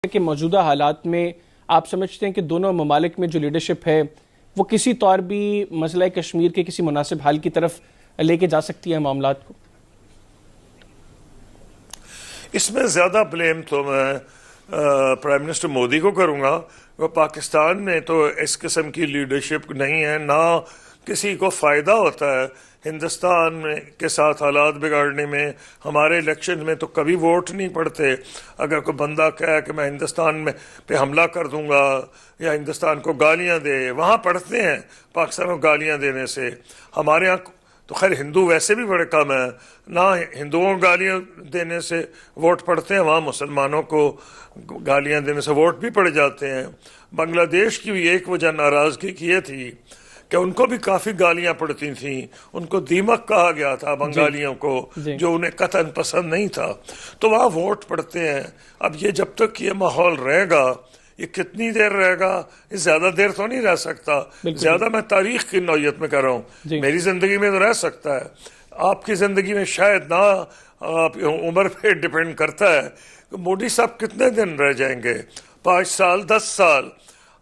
کہ موجودہ حالات میں آپ سمجھتے ہیں کہ دونوں ممالک میں جو لیڈرشپ ہے وہ کسی طور بھی مسئلہ کشمیر کے کسی مناسب حل کی طرف لے کے جا سکتی ہے معاملات کو؟ اس میں زیادہ بلیم تو میں پرائم منسٹر مودی کو کروں گا۔ وہ پاکستان میں تو اس قسم کی لیڈرشپ نہیں ہے، نہ کسی کو فائدہ ہوتا ہے ہندوستان میں کے ساتھ حالات بگاڑنے میں۔ ہمارے الیکشن میں تو کبھی ووٹ نہیں پڑتے۔ اگر کوئی بندہ کہے کہ میں ہندوستان میں پہ حملہ کر دوں گا یا ہندوستان کو گالیاں دے، وہاں پڑھتے ہیں پاکستان کو گالیاں دینے سے۔ ہمارے ہاں تو خیر ہندو ویسے بھی بڑے کم ہیں، نہ ہندوؤں کو گالیاں دینے سے ووٹ پڑتے ہیں، وہاں مسلمانوں کو گالیاں دینے سے ووٹ بھی پڑ جاتے ہیں۔ بنگلہ دیش کی بھی ایک وجہ ناراضگی کی یہ تھی کہ ان کو بھی کافی گالیاں پڑتی تھیں، ان کو دیمک کہا گیا تھا بنگالیوں کو، جو انہیں قطعاً پسند نہیں تھا، تو وہاں ووٹ پڑتے ہیں۔ اب یہ جب تک یہ ماحول رہے گا، یہ کتنی دیر رہے گا؟ یہ زیادہ دیر تو نہیں رہ سکتا۔ زیادہ میں تاریخ کی نوعیت میں کر رہا ہوں، میری زندگی میں تو رہ سکتا ہے، آپ کی زندگی میں شاید نہ، آپ عمر پہ ڈیپینڈ کرتا ہے کہ مودی صاحب کتنے دن رہ جائیں گے، 5 سال 10 سال،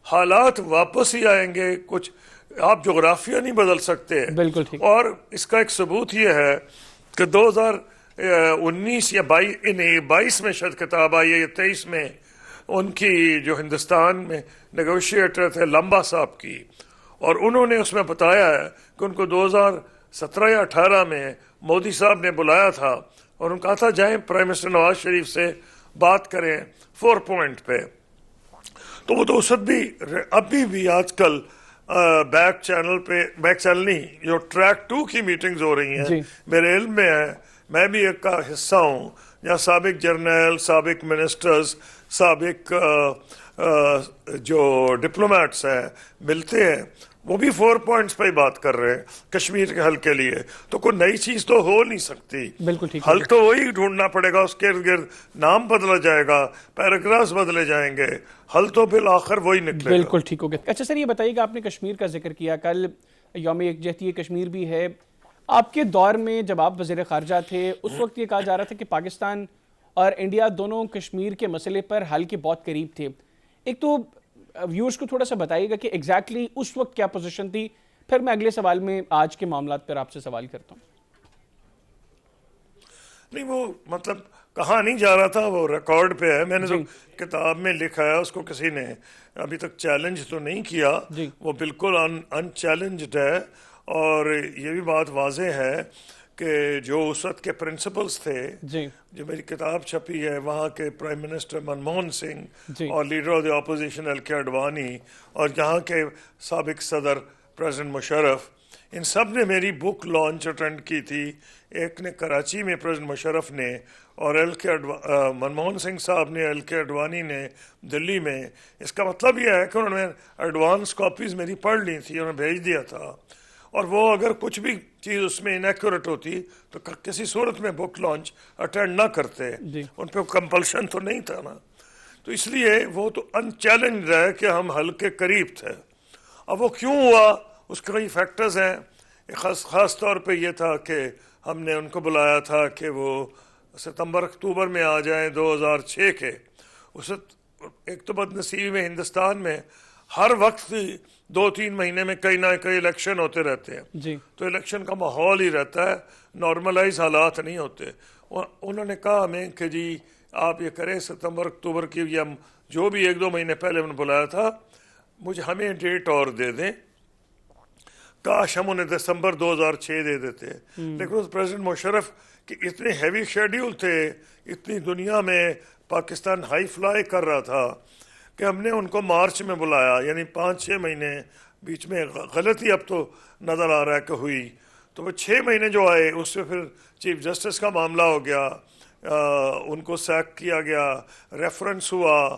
حالات واپس ہی آئیں گے۔ کچھ آپ جغرافیہ نہیں بدل سکتے۔ بالکل ٹھیک۔ اور اس کا ایک ثبوت یہ ہے کہ 2019 یا 22 میں شاید کتاب آئی ہے یا 23 میں، ان کی جو ہندوستان میں نیگوشیٹر تھے لمبا صاحب کی، اور انہوں نے اس میں بتایا ہے کہ ان کو 2017 یا 18 میں مودی صاحب نے بلایا تھا اور ان کہا تھا جائیں پرائم منسٹر نواز شریف سے بات کریں 4 پوائنٹ پہ۔ تو وہ تو اس وقت بھی ابھی بھی آج کل بیک چینل نہیں، جو ٹریک 2 کی میٹنگز ہو رہی ہیں میرے علم میں ہے، میں بھی ایک کا حصہ ہوں، جہاں سابق جرنیل، سابق منسٹرز، سابق جو ڈپلومیٹس ہیں ملتے ہیں، وہ بھی 4 پوائنٹس پہ ہی بات کر رہے ہیں کشمیر کے حل کے لیے۔ تو کوئی نئی چیز تو ہو نہیں سکتی، بالکل ٹھیک، حل تو وہی ڈھونڈنا پڑے گا، اس کے گرد نام بدلا جائے گا، پیراگرافز بدلے جائیں گے، حل تو بالآخر وہی نکلے گا۔ بالکل ٹھیک ہو گیا۔ اچھا سر، یہ بتائیے کہ آپ نے کشمیر کا ذکر کیا، کل یوم یکجہتی کشمیر بھی ہے۔ آپ کے دور میں جب آپ وزیر خارجہ تھے، اس وقت یہ کہا جا رہا تھا کہ پاکستان اور انڈیا دونوں کشمیر کے مسئلے پر حل کے بہت قریب تھے۔ ایک تو ویورز کو تھوڑا سا بتائیے گا کہ ایگزیکٹلی اس وقت کیا پوزیشن تھی، پھر میں اگلے سوال میں آج کے معاملات پر آپ سے سوال کرتا ہوں۔ نہیں، وہ مطلب کہا نہیں جا رہا تھا، وہ ریکارڈ پہ ہے، میں نے تو کتاب میں لکھا ہے، اس کو کسی نے ابھی تک چیلنج تو نہیں کیا، وہ بالکل ان چیلنجڈ ہے۔ اور یہ بھی بات واضح ہے کہ جو اس وقت کے پرنسپلز تھے، جو میری کتاب چھپی ہے، وہاں کے پرائم منسٹر منموہن سنگھ اور leader of the opposition L کے اڈوانی اور یہاں کے سابق صدر پریزیڈنٹ مشرف، ان سب نے میری بک لانچ اٹینڈ کی تھی۔ ایک نے کراچی میں پریزیڈنٹ مشرف نے، اور منموہن سنگھ صاحب نے، ایل کے اڈوانی نے دلی میں۔ اس کا مطلب یہ ہے کہ انہوں نے ایڈوانس کاپیز میری پڑھ لی تھی، انہوں نے بھیج دیا تھا، اور وہ اگر کچھ بھی چیز اس میں انیکوریٹ ہوتی تو کسی صورت میں بک لانچ اٹینڈ نہ کرتے، ان پہ کمپلشن تو نہیں تھا نا۔ تو اس لیے وہ تو ان چیلنج ہے کہ ہم حل کے قریب تھے۔ اب وہ کیوں ہوا، اس کے کئی فیکٹرز ہیں۔ خاص طور پہ یہ تھا کہ ہم نے ان کو بلایا تھا کہ وہ ستمبر اکتوبر میں آ جائیں 2006 کے۔ اس وقت ایک تو بد نصیبی میں ہندوستان میں ہر وقت 2-3 مہینے میں کئی نہ کئی الیکشن ہوتے رہتے ہیں، تو الیکشن کا ماحول ہی رہتا ہے، نارملائز حالات نہیں ہوتے۔ انہوں نے کہا ہمیں کہ جی آپ یہ کریں ستمبر اکتوبر کی، یا جو بھی 1-2 مہینے پہلے انہوں نے بلایا تھا، ہمیں ڈیٹ اور دے دیں۔ کاش ہم انہیں دسمبر 2006 دے دیتے، لیکن پریزیڈنٹ مشرف کہ اتنے ہیوی شیڈیول تھے، اتنی دنیا میں پاکستان ہائی فلائی کر رہا تھا کہ ہم نے ان کو مارچ میں بلایا، یعنی 5-6 مہینے بیچ میں غلطی اب تو نظر آ رہا ہے کہ ہوئی۔ تو وہ 6 مہینے جو آئے، اس میں پھر چیف جسٹس کا معاملہ ہو گیا، ان کو سیک کیا گیا، ریفرنس ہوا،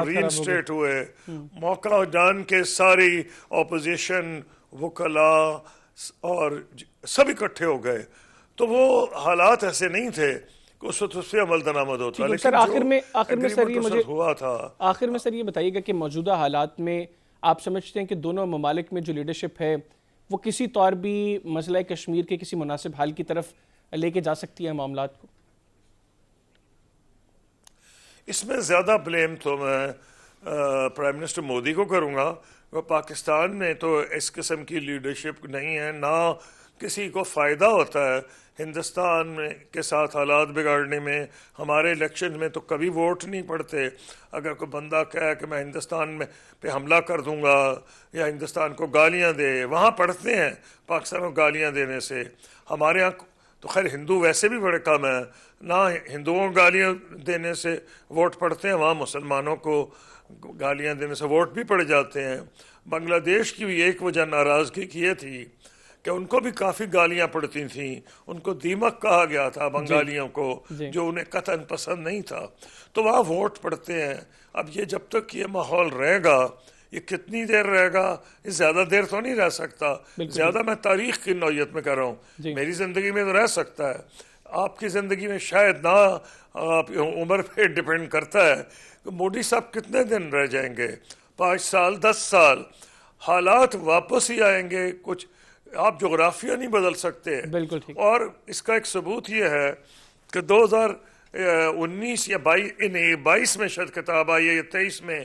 ری انسٹیٹ ہوئے، موقع جان کے ساری اپوزیشن، وکلاء اور سب اکٹھے ہو گئے۔ تو وہ حالات ایسے نہیں تھے کہ اس وقت اس پہ عمل درآمد ہوتا، لیکن سر آخر میں سر یہ مجھے ہوا تھا۔ آخر میں سر یہ بتائیے گا کہ موجودہ حالات میں آپ سمجھتے ہیں کہ دونوں ممالک میں جو لیڈرشپ ہے وہ کسی طور بھی مسئلہ کشمیر کے کسی مناسب حل کی طرف لے کے جا سکتی ہے معاملات کو؟ اس میں زیادہ بلیم تو میں پرائم منسٹر مودی کو کروں گا. پاکستان میں تو اس قسم کی لیڈرشپ نہیں ہے, نہ کسی کو فائدہ ہوتا ہے ہندوستان میں کے ساتھ حالات بگاڑنے میں. ہمارے الیکشن میں تو کبھی ووٹ نہیں پڑتے. اگر کوئی بندہ کہے کہ میں ہندوستان میں پہ حملہ کر دوں گا یا ہندوستان کو گالیاں دے, وہاں پڑھتے ہیں پاکستان کو گالیاں دینے سے. ہمارے یہاں تو خیر ہندو ویسے بھی بڑے کم ہیں, نہ ہندوؤں کو گالیاں دینے سے ووٹ پڑتے ہیں, وہاں مسلمانوں کو گالیاں دینے سے ووٹ بھی پڑ جاتے ہیں. بنگلہ دیش کی بھی ایک وجہ ناراضگی کی یہ تھی کہ ان کو بھی کافی گالیاں پڑتی تھیں, ان کو دیمک کہا گیا تھا بنگالیوں کو, جو انہیں قطعاً پسند نہیں تھا, تو وہاں ووٹ پڑتے ہیں. اب یہ جب تک یہ ماحول رہے گا, یہ کتنی دیر رہے گا, یہ زیادہ دیر تو نہیں رہ سکتا. زیادہ میں تاریخ کی نوعیت میں کر رہا ہوں, میری زندگی میں تو رہ سکتا ہے, آپ کی زندگی میں شاید نہ. آپ عمر پہ ڈپینڈ کرتا ہے کہ مودی صاحب کتنے دن رہ جائیں گے, 5 سال 10 سال, حالات واپس ہی آئیں گے. کچھ آپ جغرافیہ نہیں بدل سکتے. بالکل ٹھیک. اور اس کا ایک ثبوت یہ ہے کہ 2019 یا 22 میں شاید کتاب آئی ہے یا 23 میں,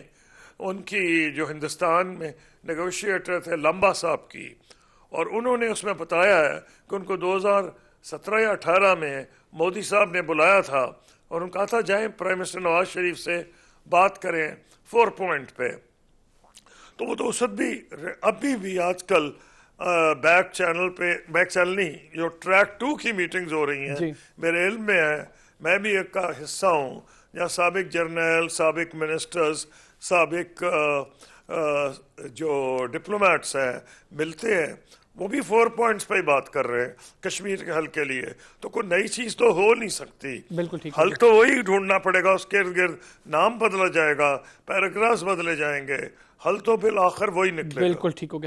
ان کی جو ہندوستان میں نیگوشیٹر تھے لمبا صاحب کی, اور انہوں نے اس میں بتایا ہے کہ ان کو 2017 یا 18 میں مودی صاحب نے بلایا تھا اور ان کہا تھا جائیں پرائم منسٹر نواز شریف سے بات کریں 4 پوائنٹ پہ. تو وہ تو اس وقت بھی ابھی بھی آج کل بیک چینل پہ, بیک چینل نہیں, جو ٹریک 2 کی میٹنگز ہو رہی ہیں میرے علم میں ہے, میں بھی ایک کا حصہ ہوں, جہاں سابق جرنیل, سابق منسٹرز, سابق جو ڈپلومیٹس ہیں ملتے ہیں. وہ بھی 4 پوائنٹس پہ ہی بات کر رہے ہیں کشمیر کے حل کے لیے. تو کوئی نئی چیز تو ہو نہیں سکتی. بالکل ٹھیک. حل تو وہی ڈھونڈنا پڑے گا, اس کے ارد گرد نام بدلا جائے گا, پیراگرافز بدلے جائیں گے, حل تو بالآخر وہی نکلے گا. بالکل ٹھیک ہو گیا.